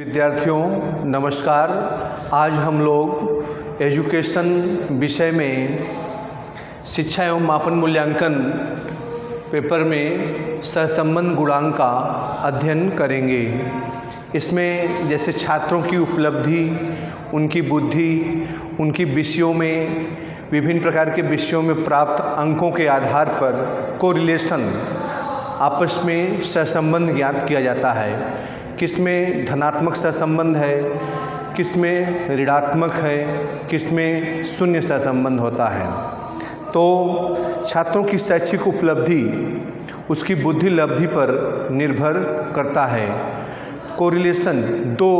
विद्यार्थियों नमस्कार। आज हम लोग एजुकेशन विषय में शिक्षा एवं मापन मूल्यांकन पेपर में सहसंबंध गुणांक का अध्ययन करेंगे। इसमें जैसे छात्रों की उपलब्धि, उनकी बुद्धि, उनकी विषयों में विभिन्न प्रकार के विषयों में प्राप्त अंकों के आधार पर कोरिलेशन आपस में सहसंबंध ज्ञात किया जाता है। किसमें धनात्मक सहसंबंध है, किसमें ऋणात्मक है, किसमें शून्य सहसंबंध होता है। तो छात्रों की शैक्षिक उपलब्धि उसकी बुद्धि लब्धि पर निर्भर करता है। कोरिलेशन दो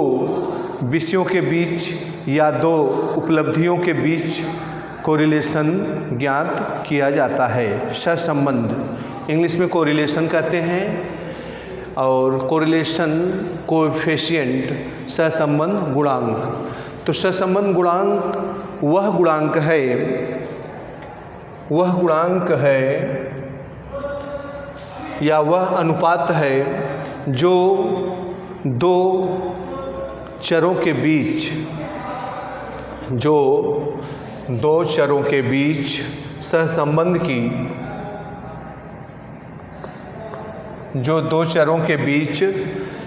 विषयों के बीच या दो उपलब्धियों के बीच कोरिलेशन ज्ञात किया जाता है। सहसंबंध इंग्लिश में कोरिलेशन कहते हैं और कोरिलेशन कोएफिशिएंट सहसंबंध गुणांक। तो सहसंबंध गुणांक वह गुणांक है या वह अनुपात है जो दो चरों के बीच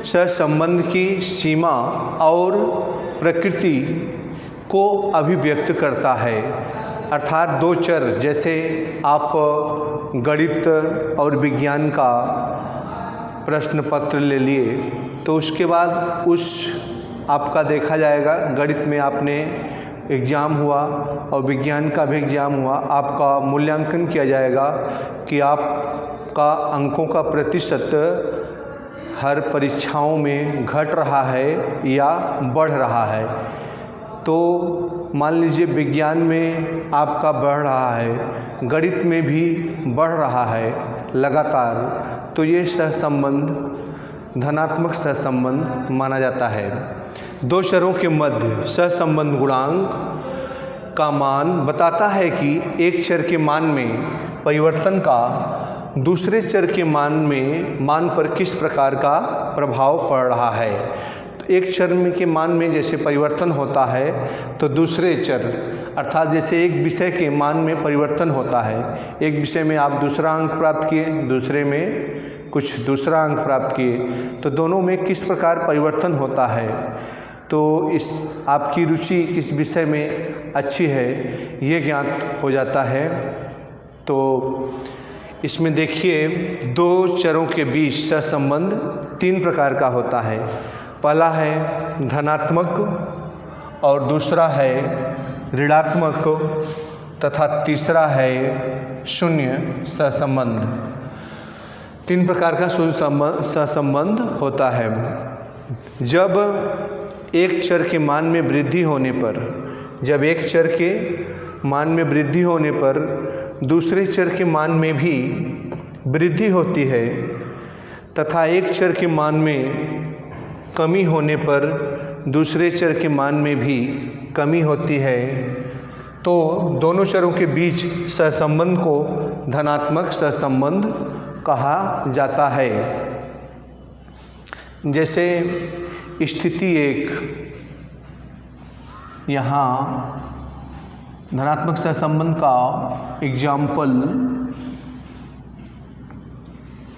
सहसंबंध की सीमा और प्रकृति को अभिव्यक्त करता है। अर्थात दो चर, जैसे आप गणित और विज्ञान का प्रश्न पत्र ले लिए तो उसके बाद आपका देखा जाएगा, गणित में आपने एग्ज़ाम हुआ और विज्ञान का भी एग्ज़ाम हुआ, आपका मूल्यांकन किया जाएगा कि आपका अंकों का प्रतिशत हर परीक्षाओं में घट रहा है या बढ़ रहा है। तो मान लीजिए विज्ञान में आपका बढ़ रहा है, गणित में भी बढ़ रहा है लगातार, तो ये सहसंबंध धनात्मक सहसंबंध माना जाता है। दो चरों के मध्य सहसंबंध गुणांक का मान बताता है कि एक चर के मान में परिवर्तन का दूसरे चर के मान पर किस प्रकार का प्रभाव पड़ रहा है। तो एक चर के मान में जैसे परिवर्तन होता है तो दूसरे चर, अर्थात जैसे एक विषय के मान में परिवर्तन होता है, एक विषय में आप दूसरा अंक प्राप्त किए, दूसरे में कुछ दूसरा अंक प्राप्त किए, तो दोनों में किस प्रकार परिवर्तन होता है, तो इस आपकी रुचि किस विषय में अच्छी है ये ज्ञात हो जाता है। तो इसमें देखिए दो चरों के बीच सहसंबंध तीन प्रकार का होता है। पहला है धनात्मक और दूसरा है ऋणात्मक तथा तीसरा है शून्य सहसंबंध। तीन प्रकार का सहसंबंध होता है। जब एक चर के मान में वृद्धि होने पर दूसरे चर के मान में भी वृद्धि होती है तथा एक चर के मान में कमी होने पर दूसरे चर के मान में भी कमी होती है, तो दोनों चरों के बीच सहसंबंध को धनात्मक सहसंबंध कहा जाता है। जैसे स्थिति एक, यहाँ धनात्मक सहसंबंध का एग्जाम्पल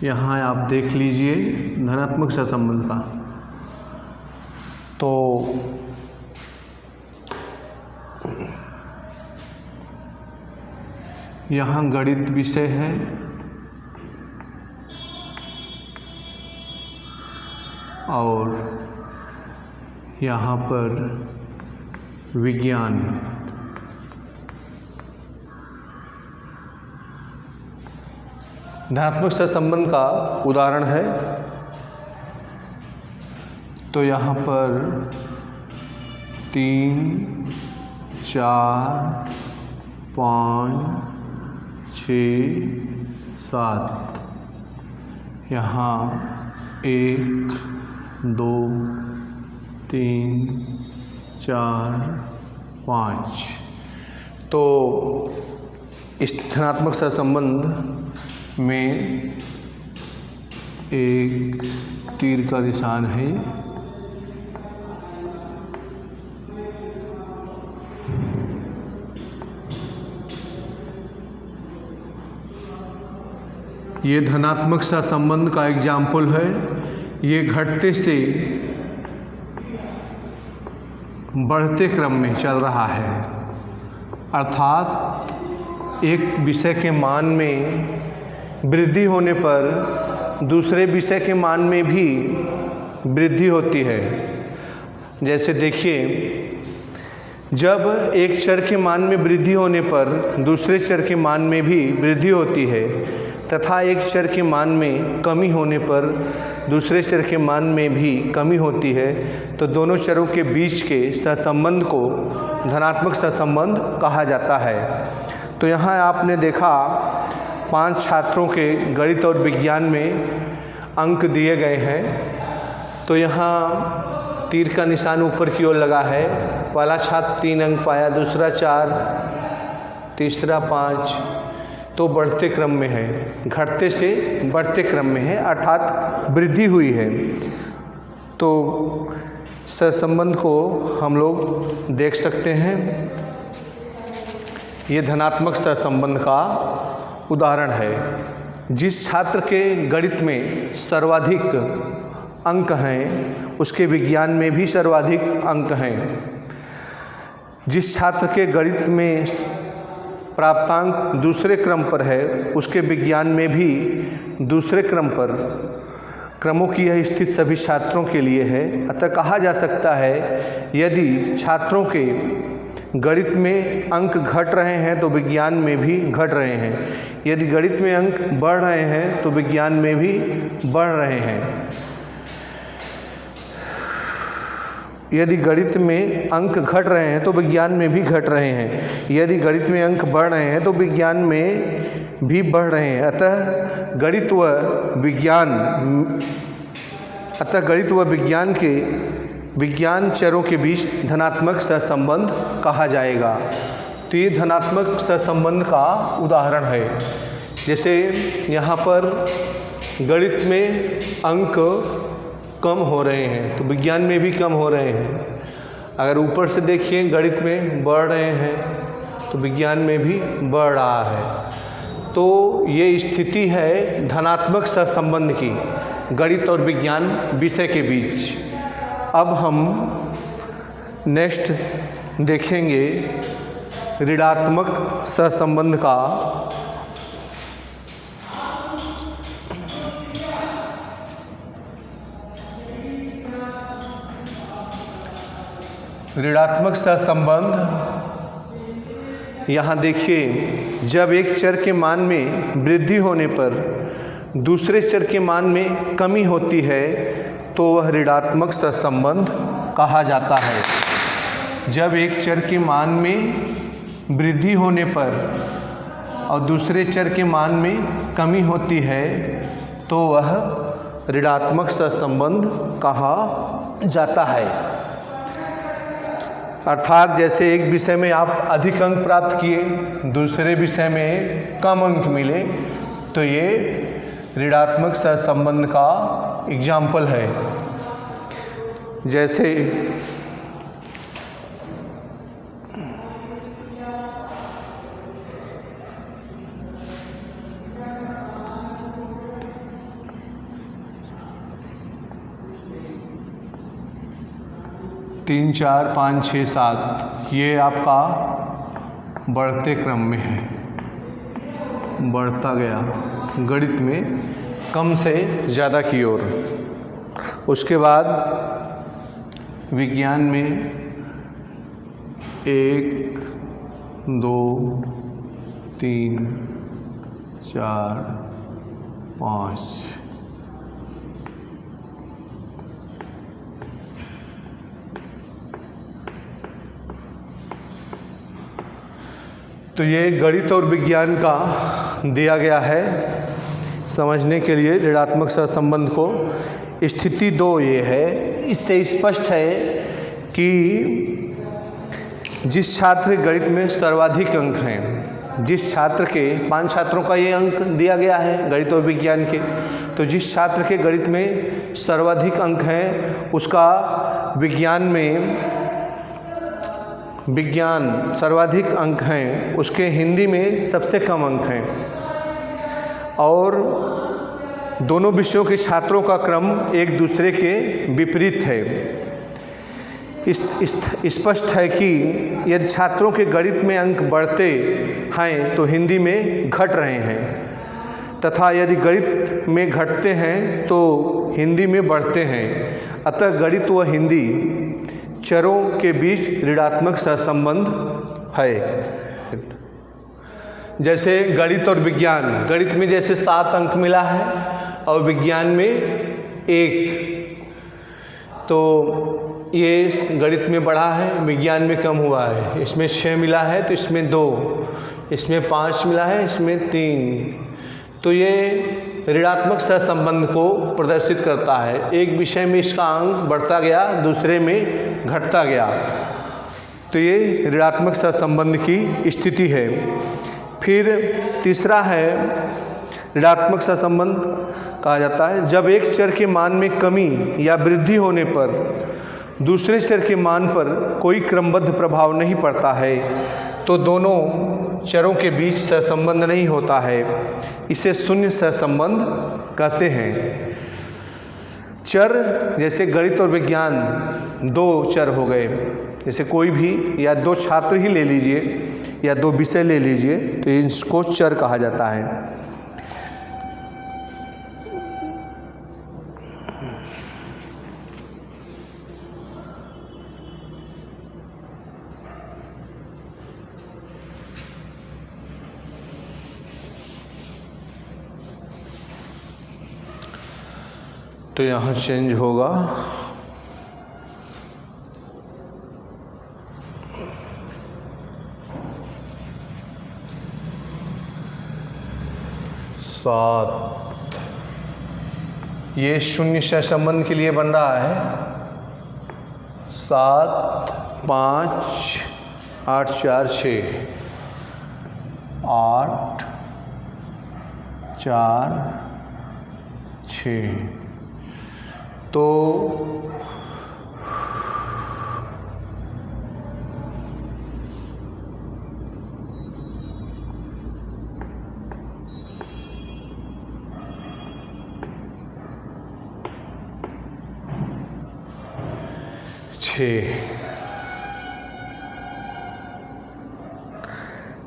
यहाँ आप देख लीजिए धनात्मक सहसंबंध का। तो यहाँ गणित विषय है और यहाँ पर विज्ञान। धनात्मक सहसंबंध का उदाहरण है तो यहाँ पर 3, 4, 5, 6, 7, यहाँ 1, 2, 3, 4, 5। तो इस धनात्मक सहसंबंध में एक तीर का निशान है ये धनात्मक सहसंबंध का एग्जाम्पल है। ये घटते से बढ़ते क्रम में चल रहा है, अर्थात एक विषय के मान में वृद्धि होने पर दूसरे विषय के मान में भी वृद्धि होती है। जैसे देखिए, जब एक चर के मान में वृद्धि होने पर दूसरे चर के मान में भी वृद्धि होती है तथा एक चर के मान में कमी होने पर दूसरे चर के मान में भी कमी होती है, तो दोनों चरों के बीच के सहसंबंध को धनात्मक सहसंबंध कहा जाता है। तो यहाँ आपने देखा 5 छात्रों के गणित और विज्ञान में अंक दिए गए हैं। तो यहाँ तीर का निशान ऊपर की ओर लगा है। पहला छात्र 3 अंक पाया, दूसरा 4, तीसरा 5। तो बढ़ते क्रम में है, घटते से बढ़ते क्रम में है, अर्थात वृद्धि हुई है। तो सहसंबंध को हम लोग देख सकते हैं। ये धनात्मक सहसंबंध का उदाहरण है। जिस छात्र के गणित में सर्वाधिक अंक हैं उसके विज्ञान में भी सर्वाधिक अंक हैं। जिस छात्र के गणित में प्राप्तांक दूसरे क्रम पर है उसके विज्ञान में भी दूसरे क्रम पर। क्रमों की यह स्थिति सभी छात्रों के लिए है। अतः कहा जा सकता है, यदि छात्रों के गणित में अंक घट रहे हैं तो विज्ञान में भी घट रहे हैं, यदि गणित में अंक बढ़ रहे हैं तो विज्ञान में भी बढ़ रहे हैं। यदि गणित में अंक घट रहे हैं तो विज्ञान में भी घट रहे हैं, यदि गणित में अंक बढ़ रहे हैं तो विज्ञान में भी बढ़ रहे हैं। अतः गणित व विज्ञान के विज्ञान चरों के बीच धनात्मक सहसंबंध कहा जाएगा। तो ये धनात्मक सहसंबंध का उदाहरण है। जैसे यहाँ पर गणित में अंक कम हो रहे हैं तो विज्ञान में भी कम हो रहे हैं। अगर ऊपर से देखिए, गणित में बढ़ रहे हैं तो विज्ञान में भी बढ़ रहा है। तो ये स्थिति है धनात्मक सहसंबंध की गणित और विज्ञान विषय के बीच। अब हम नेक्स्ट देखेंगे ऋणात्मक सहसंबंध का। ऋणात्मक सहसंबंध, यहाँ देखिए, जब एक चर के मान में वृद्धि होने पर दूसरे चर के मान में कमी होती है तो वह ऋणात्मक सहसंबंध कहा जाता है। जब एक चर के मान में वृद्धि होने पर और दूसरे चर के मान में कमी होती है तो वह ऋणात्मक सहसंबंध कहा जाता है। अर्थात जैसे एक विषय में आप अधिक अंक प्राप्त किए, दूसरे विषय में कम अंक मिले, तो ये ऋणात्मक सहसंबंध का एग्जाम्पल है। जैसे तीन, 4, 5, 6, 7 ये आपका बढ़ते क्रम में है, बढ़ता गया गणित में कम से ज़्यादा की ओर। उसके बाद विज्ञान में 1, 2, 3, 4, 5 तो ये गणित और विज्ञान का दिया गया है समझने के लिए ऋणात्मक सहसंबंध को। स्थिति 2 ये है, इससे स्पष्ट है कि जिस छात्र के गणित में सर्वाधिक अंक हैं, जिस छात्र के 5 छात्रों का ये अंक दिया गया है गणित और विज्ञान के, तो जिस छात्र के गणित में सर्वाधिक अंक हैं उसका विज्ञान सर्वाधिक अंक हैं, उसके हिंदी में सबसे कम अंक हैं। और दोनों विषयों के छात्रों का क्रम एक दूसरे के विपरीत है। स्पष्ट है कि यदि छात्रों के गणित में अंक बढ़ते हैं तो हिंदी में घट रहे हैं, तथा यदि गणित में घटते हैं तो हिंदी में बढ़ते हैं। अतः गणित व हिंदी चरों के बीच ऋणात्मक सहसंबंध है। जैसे गणित और विज्ञान, गणित में जैसे 7 अंक मिला है और विज्ञान में 1, तो ये गणित में बढ़ा है, विज्ञान में कम हुआ है। इसमें 6 मिला है तो इसमें 2, इसमें 5 मिला है, इसमें 3। तो ये ऋणात्मक सहसंबंध को प्रदर्शित करता है। एक विषय में इसका अंक बढ़ता गया, दूसरे में घटता गया, तो ये ऋणात्मक सहसंबंध की स्थिति है। फिर तीसरा है ऋणात्मक सहसंबंध कहा जाता है जब एक चर के मान में कमी या वृद्धि होने पर दूसरे चर के मान पर कोई क्रमबद्ध प्रभाव नहीं पड़ता है, तो दोनों चरों के बीच सहसंबंध नहीं होता है। इसे शून्य सहसंबंध कहते हैं। चर जैसे गणित और विज्ञान 2 चर हो गए, जैसे कोई भी या 2 छात्र ही ले लीजिए या 2 विषय ले लीजिए, तो इसको चर कहा जाता है। तो यहाँ चेंज होगा, सात, ये शून्य सहसंबंध के लिए बन रहा है। 7, 5, 8, 4, 6, 8, 4, 6। तो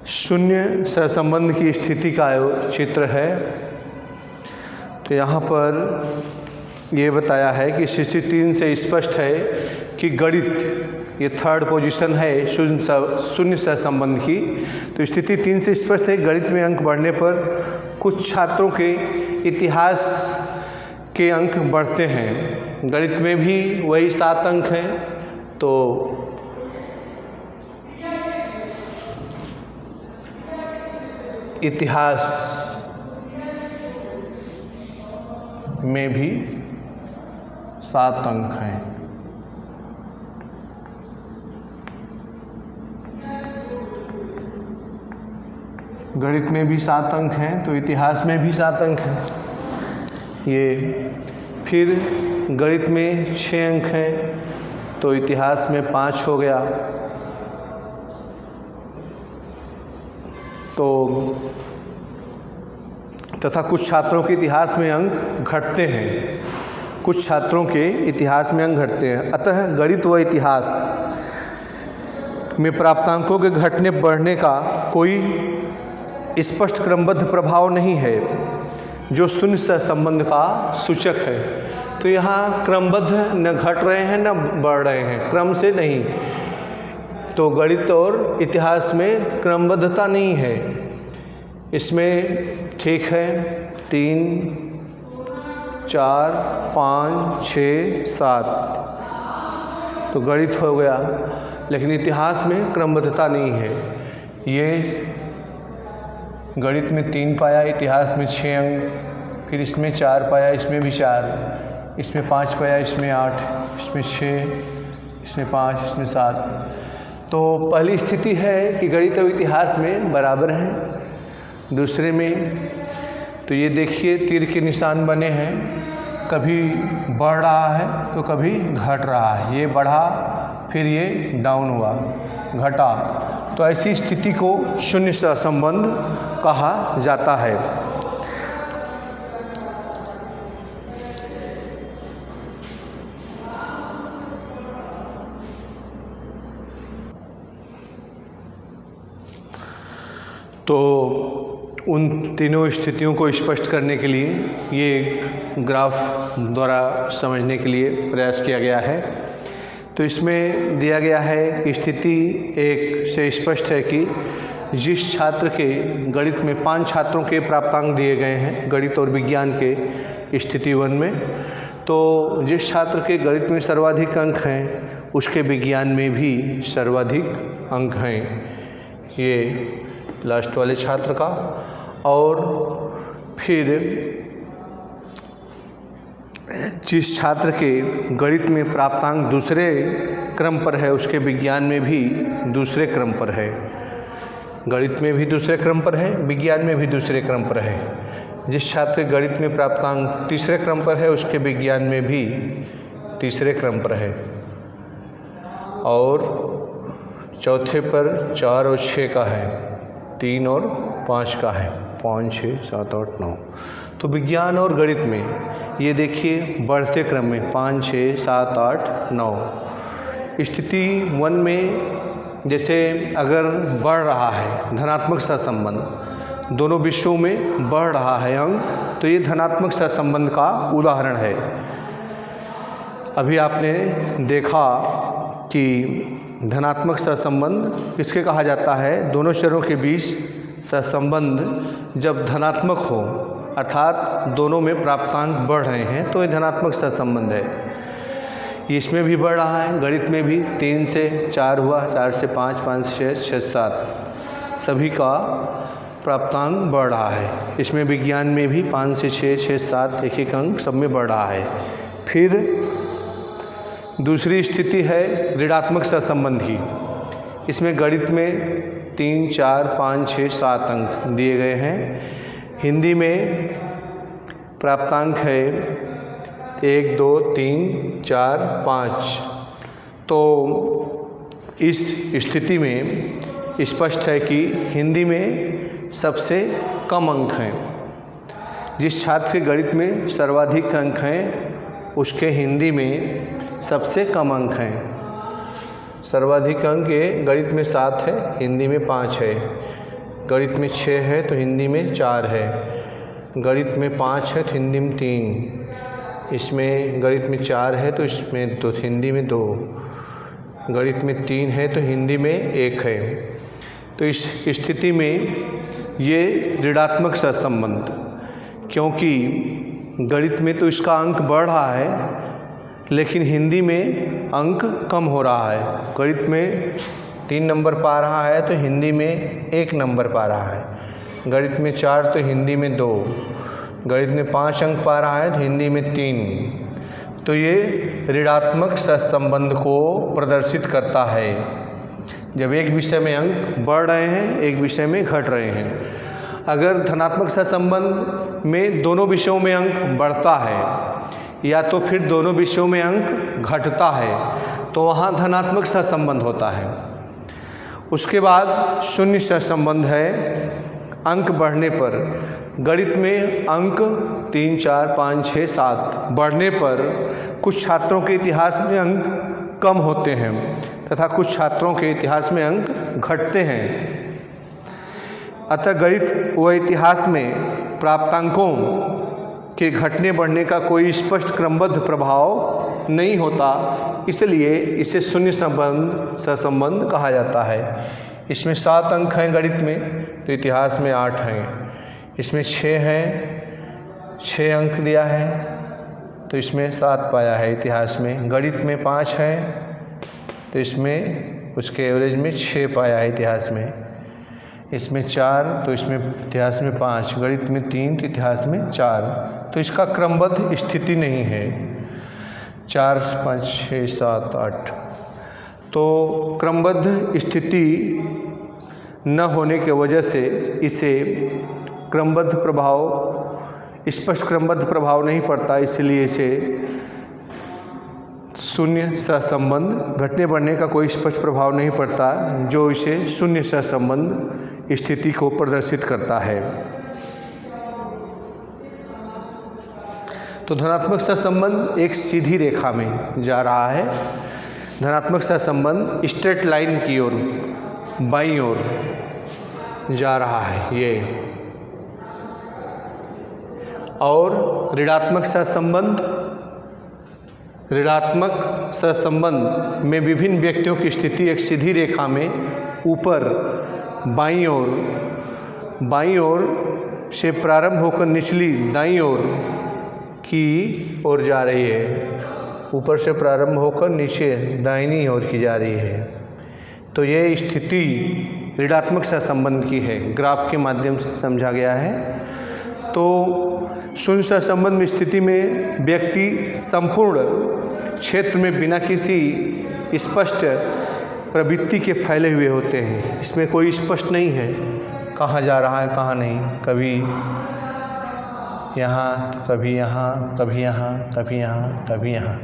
शून्य सहसंबंध की स्थिति का चित्र है। तो यहाँ पर ये बताया है कि स्थिति 3 से स्पष्ट है कि गणित ये 3rd पोजीशन है शून्य सहसंबंध की। तो स्थिति 3 से स्पष्ट है गणित में अंक बढ़ने पर कुछ छात्रों के इतिहास के अंक बढ़ते हैं। गणित में भी वही 7 अंक हैं, तो इतिहास में भी 7 अंक हैं। गणित में भी 7 अंक हैं, तो इतिहास में भी 7 अंक हैं। ये फिर गणित में 6 अंक हैं, तो इतिहास में 5 हो गया। तो तथा कुछ छात्रों के इतिहास में अंक घटते हैं, कुछ छात्रों के इतिहास में अंक घटते हैं। अतः गणित व इतिहास में प्राप्तांकों के घटने बढ़ने का कोई स्पष्ट क्रमबद्ध प्रभाव नहीं है, जो शून्य सहसंबंध का सूचक है। तो यहाँ क्रमबद्ध न घट रहे हैं न बढ़ रहे हैं, क्रम से नहीं। तो गणित और इतिहास में क्रमबद्धता नहीं है। इसमें ठीक है 3, 4, 5, 6, 7 तो गणित हो गया, लेकिन इतिहास में क्रमबद्धता नहीं है। ये गणित में 3 पाया, इतिहास में 6 अंक, फिर इसमें 4 पाया, इसमें भी 4, इसमें 5 पाया, इसमें 8, इसमें 6, इसमें 5, इसमें 7। तो पहली स्थिति है कि गणित और इतिहास में बराबर हैं। दूसरे में तो ये देखिए तीर के निशान बने हैं, कभी बढ़ रहा है तो कभी घट रहा है। ये बढ़ा फिर ये डाउन हुआ, घटा। तो ऐसी स्थिति को शून्य सहसंबंध कहा जाता है। तो उन तीनों स्थितियों को स्पष्ट करने के लिए ये एक ग्राफ द्वारा समझने के लिए प्रयास किया गया है। तो इसमें दिया गया है कि स्थिति एक से स्पष्ट है कि जिस छात्र के गणित में 5 छात्रों के प्राप्तांक दिए गए हैं गणित और विज्ञान के स्थिति 1 में, तो जिस छात्र के गणित में सर्वाधिक अंक हैं उसके विज्ञान में भी सर्वाधिक अंक हैं, ये लास्ट वाले छात्र का। और फिर जिस छात्र के गणित में प्राप्तांक दूसरे क्रम पर है उसके विज्ञान में भी दूसरे क्रम पर है, गणित में भी दूसरे क्रम पर है, विज्ञान में भी दूसरे क्रम पर है। जिस छात्र के गणित में प्राप्तांक तीसरे क्रम पर है उसके विज्ञान में भी तीसरे क्रम पर है। और चौथे पर 4 और 6 का है, 3 और 5 का है, 5, 6, 7, 8, 9। तो विज्ञान और गणित में ये देखिए बढ़ते क्रम में 5, 6, 7, 8, 9। स्थिति 1 में जैसे अगर बढ़ रहा है धनात्मक सहसंबंध, दोनों विषयों में बढ़ रहा है अंक, तो ये धनात्मक सहसंबंध का उदाहरण है। अभी आपने देखा कि धनात्मक सहसंबंध किसके कहा जाता है? दोनों चरों के बीच सहसंबंध जब धनात्मक हो अर्थात दोनों में प्राप्तांक बढ़ रहे हैं तो ये धनात्मक सहसंबंध है। इसमें भी बढ़ रहा है, गणित में भी 3 से 4 हुआ, 4 से 5, 5 से 6, 6 से 7, सभी का प्राप्तांक बढ़ रहा है। इसमें विज्ञान में भी 5 से 6, 6 से 7 एक एक अंक सब में बढ़ रहा है। फिर दूसरी स्थिति है ऋणात्मक सहसंबंध की। इसमें गणित में 3, 4, 5, 6, 7 अंक दिए गए हैं। हिंदी में प्राप्तांक है 1, 2, 3, 4, 5। तो इस स्थिति में स्पष्ट है कि हिंदी में सबसे कम अंक हैं। जिस छात्र के गणित में सर्वाधिक अंक हैं उसके हिंदी में सबसे कम अंक हैं। सर्वाधिक अंक ये गणित में 7 है, हिंदी में 5 है। गणित में 6 है तो हिंदी में 4 है। गणित में 5 है तो हिंदी में 3। इसमें गणित में 4 है तो इसमें तो हिंदी में 2। गणित में 3 है तो हिंदी में 1 है। तो इस स्थिति में ये ऋणात्मक सहसंबंध, क्योंकि गणित में तो इसका अंक बढ़ रहा है लेकिन हिंदी में अंक कम हो रहा है। गणित में 3 नंबर पा रहा है तो हिंदी में 1 नंबर पा रहा है। गणित में 4 तो हिंदी में 2। गणित में 5 अंक पा रहा है तो हिंदी में 3। तो ये ऋणात्मक सहसंबंध को प्रदर्शित करता है। जब एक विषय में अंक बढ़ रहे हैं, एक विषय में घट रहे हैं। अगर धनात्मक सहसंबंध में दोनों विषयों में अंक बढ़ता है या तो फिर दोनों विषयों में अंक घटता है तो वहाँ धनात्मक सहसंबंध होता है। उसके बाद शून्य सहसंबंध है अंक बढ़ने पर। गणित में अंक 3, 4, 5, 6, 7 बढ़ने पर कुछ छात्रों के इतिहास में अंक कम होते हैं तथा कुछ छात्रों के इतिहास में अंक घटते हैं। अतः गणित व इतिहास में प्राप्तांकों के घटने बढ़ने का कोई स्पष्ट क्रमबद्ध प्रभाव नहीं होता, इसलिए इसे शून्य सहसंबंध कहा जाता है। इसमें 7 अंक हैं गणित में तो इतिहास में 8 हैं। इसमें 6 हैं, 6 अंक दिया है तो इसमें 7 पाया है इतिहास में। गणित में 5 है तो इसमें उसके एवरेज में 6 पाया है इतिहास में। इसमें 4 तो इसमें इतिहास में 5, गणित में 3 तो इतिहास में 4। तो इसका क्रमबद्ध स्थिति नहीं है। 4, 5, 6, 7, 8। तो क्रमबद्ध स्थिति न होने की वजह से इसे क्रमबद्ध प्रभाव, स्पष्ट क्रमबद्ध प्रभाव नहीं पड़ता, इसलिए इसे शून्य सहसंबंध, घटने बढ़ने का कोई स्पष्ट प्रभाव नहीं पड़ता जो इसे शून्य सहसंबंध स्थिति को प्रदर्शित करता है। तो धनात्मक सहसंबंध एक सीधी रेखा में जा रहा है। धनात्मक सहसंबंध स्ट्रेट लाइन की ओर, बाईं ओर जा रहा है ये। और ऋणात्मक सहसंबंध में विभिन्न व्यक्तियों की स्थिति एक सीधी रेखा में ऊपर बाईं ओर से प्रारंभ होकर निचली दाईं ओर की ओर जा रही है। ऊपर से प्रारंभ होकर नीचे दाहिनी ओर की जा रही है। तो ये स्थिति ऋणात्मक सहसंबंध की है, ग्राफ के माध्यम से समझा गया है। तो शून्य सहसंबंध स्थिति में व्यक्ति संपूर्ण क्षेत्र में बिना किसी स्पष्ट प्रवृत्ति के फैले हुए होते हैं। इसमें कोई स्पष्ट नहीं है कहाँ जा रहा है कहाँ नहीं, कभी यहाँ तो कभी यहाँ, कभी यहाँ, कभी यहाँ, कभी यहाँ।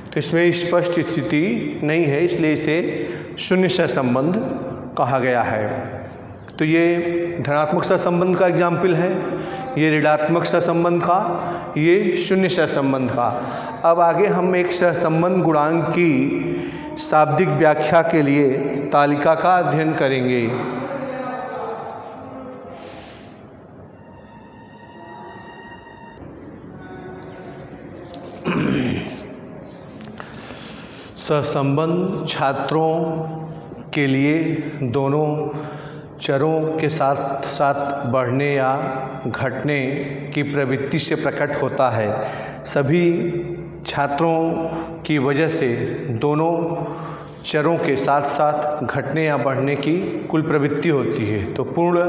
तो इसमें स्पष्ट स्थिति नहीं है, इसलिए इसे शून्य सहसंबंध कहा गया है। तो ये धनात्मक सहसंबंध का एग्जाम्पल है, ये ऋणात्मक सहसंबंध का, ये शून्य सहसंबंध का। अब आगे हम एक सहसंबंध गुणांक की शाब्दिक व्याख्या के लिए तालिका का अध्ययन करेंगे। सहसंबंध छात्रों के लिए दोनों चरों के साथ साथ बढ़ने या घटने की प्रवृत्ति से प्रकट होता है। सभी छात्रों की वजह से दोनों चरों के साथ साथ घटने या बढ़ने की कुल प्रवृत्ति होती है, तो पूर्ण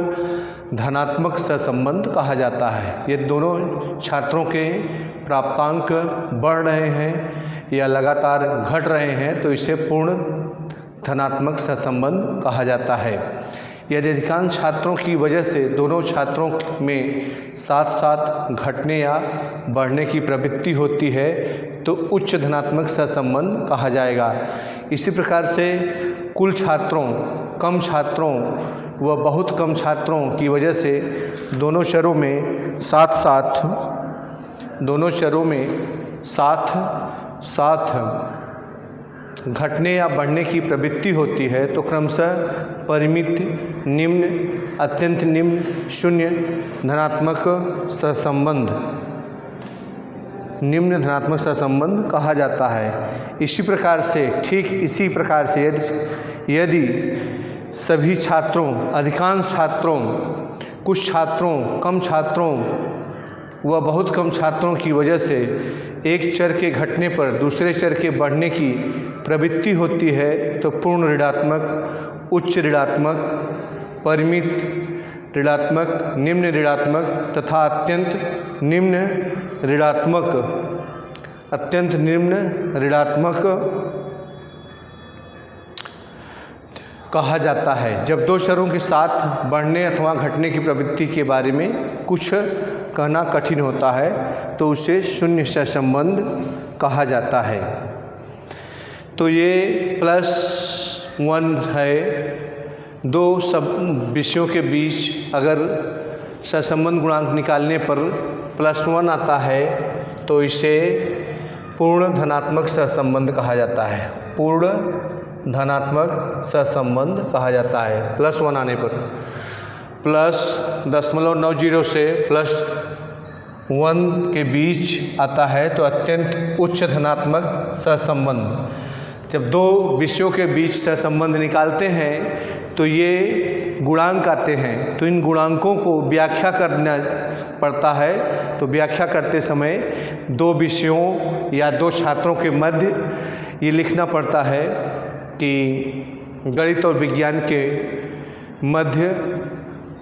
धनात्मक सहसंबंध कहा जाता है। ये दोनों छात्रों के प्राप्तांक बढ़ रहे हैं या लगातार घट रहे हैं, तो इसे पूर्ण धनात्मक सहसंबंध कहा जाता है। यदि अधिकांश छात्रों की वजह से दोनों छात्रों में साथ साथ घटने या बढ़ने की प्रवृत्ति होती है, तो उच्च धनात्मक सहसंबंध कहा जाएगा। इसी प्रकार से कुल छात्रों, कम छात्रों व बहुत कम छात्रों की वजह से दोनों चरों में साथ घटने या बढ़ने की प्रवृत्ति होती है, तो क्रमशः परिमित, निम्न, अत्यंत निम्न, शून्य धनात्मक सहसंबंध, निम्न धनात्मक सहसंबंध कहा जाता है। इसी प्रकार से, ठीक इसी प्रकार से यदि सभी छात्रों, अधिकांश छात्रों, कुछ छात्रों, कम छात्रों व बहुत कम छात्रों की वजह से एक चर के घटने पर दूसरे चर के बढ़ने की प्रवृत्ति होती है, तो पूर्ण ऋणात्मक, उच्च ऋणात्मक, परिमित ऋणात्मक, निम्न ऋणात्मक तथा अत्यंत निम्न ऋणात्मक कहा जाता है। जब दो चरों के साथ बढ़ने अथवा घटने की प्रवृत्ति के बारे में कुछ कहना कठिन होता है, तो उसे शून्य सहसंबंध कहा जाता है। तो ये +1 है। दो सब विषयों के बीच अगर सहसंबंध गुणांक निकालने पर +1 आता है, तो इसे पूर्ण धनात्मक सहसंबंध कहा जाता है। पूर्ण धनात्मक सहसंबंध कहा जाता है। +1 आने पर +0.90 से +1 के बीच आता है, तो अत्यंत उच्च धनात्मक सहसंबंध। जब दो विषयों के बीच सहसंबंध निकालते हैं तो ये गुणांक आते हैं, तो इन गुणांकों को व्याख्या करना पड़ता है। तो व्याख्या करते समय दो विषयों या दो छात्रों के मध्य ये लिखना पड़ता है कि गणित और विज्ञान के मध्य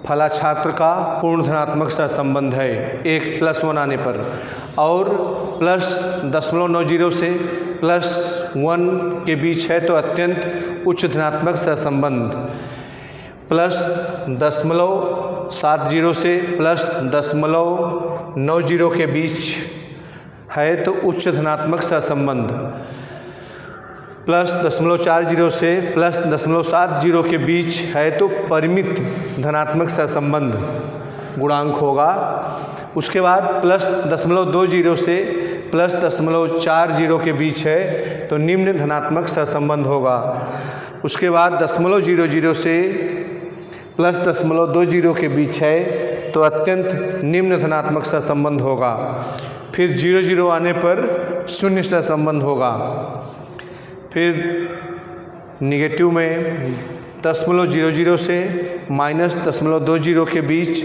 फला छात्र का पूर्ण धनात्मक सहसंबंध है 1+1 आने पर, और +0.90 से +1 के बीच है, तो अत्यंत उच्च धनात्मक सहसंबंध। +0.70 से +0.90 के बीच है, तो उच्च धनात्मक सहसंबंध। +0.40 से +0.70 के बीच है, तो परिमित धनात्मक सहसंबंध गुणांक होगा। उसके बाद +0.20 से +0.40 के बीच है, तो निम्न धनात्मक सहसंबंध होगा। उसके बाद 0.00 से प्लस 0.20 के बीच है तो अत्यंत निम्न धनात्मक सहसंबंध होगा। फिर 0 आने पर शून्य सहसंबंध होगा। फिर निगेटिव में 0.00 से -0.20 के बीच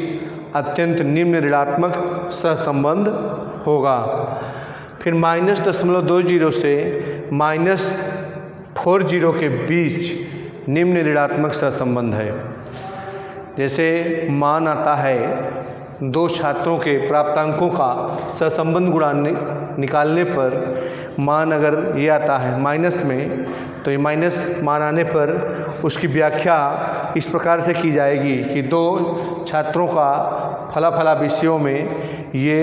अत्यंत निम्न ऋणात्मक सहसंबंध होगा। फिर -0.20 से -40 के बीच निम्न ऋणात्मक सहसंबंध है। जैसे मान आता है दो छात्रों के प्राप्तांकों का सहसंबंध गुणांक निकालने पर मान अगर ये आता है माइनस में, तो ये माइनस मान आने पर उसकी व्याख्या इस प्रकार से की जाएगी कि दो छात्रों का फला विषयों में ये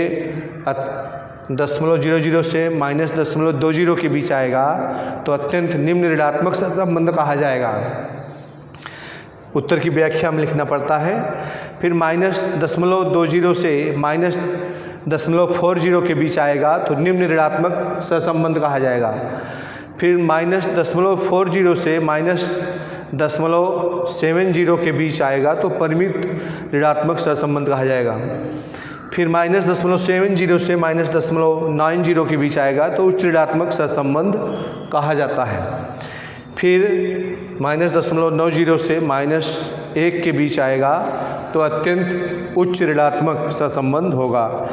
0.00 से -0.20 के बीच आएगा तो अत्यंत निम्न ऋणात्मक सहसंबंध कहा जाएगा। उत्तर की व्याख्या में लिखना पड़ता है। फिर -0.20 से -0.40 के बीच आएगा तो निम्न ऋणात्मक सहसंबंध कहा जाएगा। फिर -0.40 से -0.70 के बीच आएगा तो परिमित ऋणात्मक सहसंबंध कहा जाएगा। फिर -0.70 से -0.90 के बीच आएगा तो उच्च ऋणात्मक सहसंबंध कहा जाता है। फिर -0.90 से -1 के बीच आएगा तो अत्यंत उच्च ऋणात्मक सहसंबंध होगा।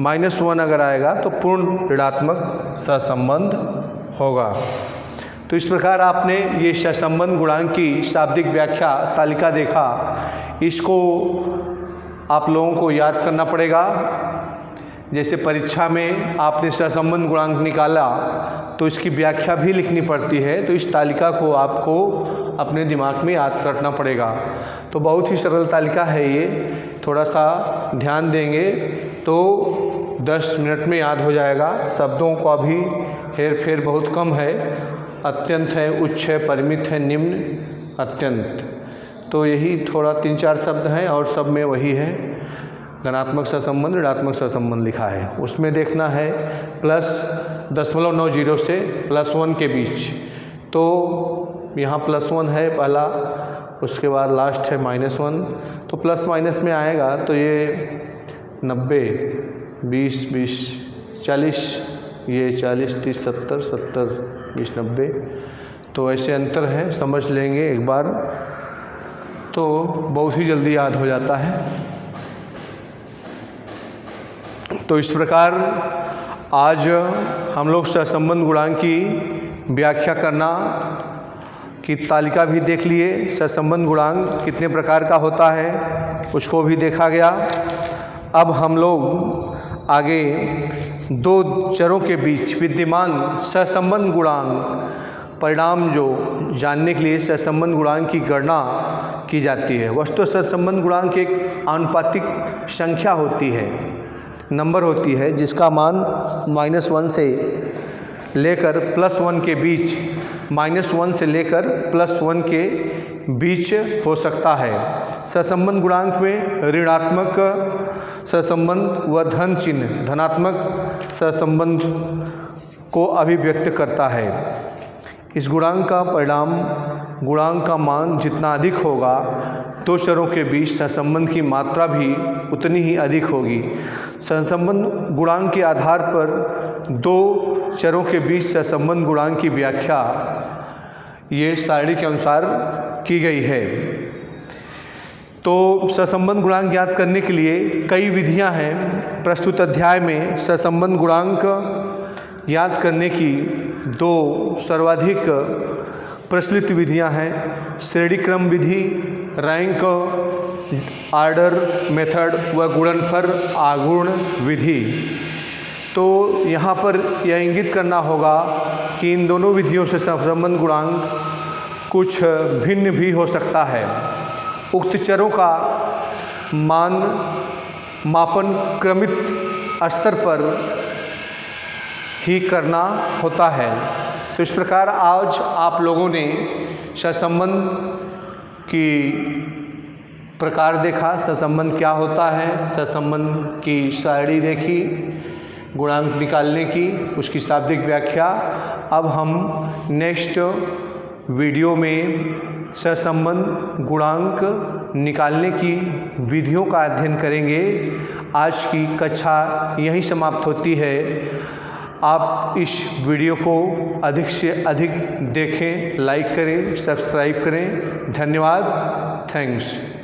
-1 अगर आएगा तो पूर्ण ऋणात्मक सहसंबंध होगा। तो इस प्रकार आपने ये सहसंबंध गुणांक की शाब्दिक व्याख्या तालिका देखा। इसको आप लोगों को याद करना पड़ेगा। जैसे परीक्षा में आपने सहसंबंध गुणांक निकाला तो इसकी व्याख्या भी लिखनी पड़ती है, तो इस तालिका को आपको अपने दिमाग में याद रखना पड़ेगा। तो बहुत ही सरल तालिका है ये, थोड़ा सा ध्यान देंगे तो 10 मिनट में याद हो जाएगा। शब्दों का भी हेर फेर बहुत कम है। अत्यंत है, उच्च है, परिमित है, निम्न, अत्यंत, तो यही थोड़ा 3-4 शब्द हैं और सब में वही है। धनात्मक सहसंबंध ऋणात्मक सहसंबंध लिखा है, उसमें देखना है +0.90 से +1 के बीच। तो यहाँ +1 है पहला, उसके बाद लास्ट है -1, तो प्लस माइनस में आएगा तो ये 90, 20, 20, 40, ये 40, 30, 70, 70, 20, 90, तो ऐसे अंतर है, समझ लेंगे एक बार तो बहुत ही जल्दी याद हो जाता है। तो इस प्रकार आज हम लोग सहसंबंध गुणांक की व्याख्या करना की तालिका भी देख लिए। सहसंबंध गुणांक कितने प्रकार का होता है उसको भी देखा गया। अब हम लोग आगे दो चरों के बीच विद्यमान सहसंबंध गुणांक परिणाम जो जानने के लिए सहसंबंध गुणांक की गणना की जाती है। वस्तु सहसंबंध गुणांक एक आनुपातिक संख्या होती है, नंबर होती है जिसका मान -1 से लेकर +1 के बीच, -1 से लेकर +1 के बीच हो सकता है। सहसंबंध गुणांक में ऋणात्मक सहसंबंध व धन चिन्ह धनात्मक सहसंबंध को अभिव्यक्त करता है। इस गुणांक का परिणाम गुणांक का मान जितना अधिक होगा, दो चरों के बीच सहसंबंध की मात्रा भी उतनी ही अधिक होगी। सहसंबंध गुणांक के आधार पर दो चरों के बीच सहसंबंध गुणांक की व्याख्या ये सारणी के अनुसार की गई है। तो सहसंबंध गुणांक ज्ञात करने के लिए कई विधियां हैं। प्रस्तुत अध्याय में सहसंबंध गुणांक ज्ञात करने की दो सर्वाधिक प्रचलित विधियां हैं, श्रेणी क्रम विधि, रैंक आर्डर मेथड व गुणनफल आघूर्ण विधि। तो यहाँ पर यह इंगित करना होगा कि इन दोनों विधियों से सहसंबंध गुणांक कुछ भिन्न भी हो सकता है। उक्त चरों का मान मापन क्रमित स्तर पर ही करना होता है। तो इस प्रकार आज आप लोगों ने सहसंबंध की प्रकार देखा, सहसंबंध क्या होता है, सहसंबंध की सारणी देखी, गुणांक निकालने की, उसकी शाब्दिक व्याख्या। अब हम नेक्स्ट वीडियो में सहसंबंध गुणांक निकालने की विधियों का अध्ययन करेंगे। आज की कक्षा यहीं समाप्त होती है। आप इस वीडियो को अधिक से अधिक देखें, लाइक करें, सब्सक्राइब करें। धन्यवाद। थैंक्स।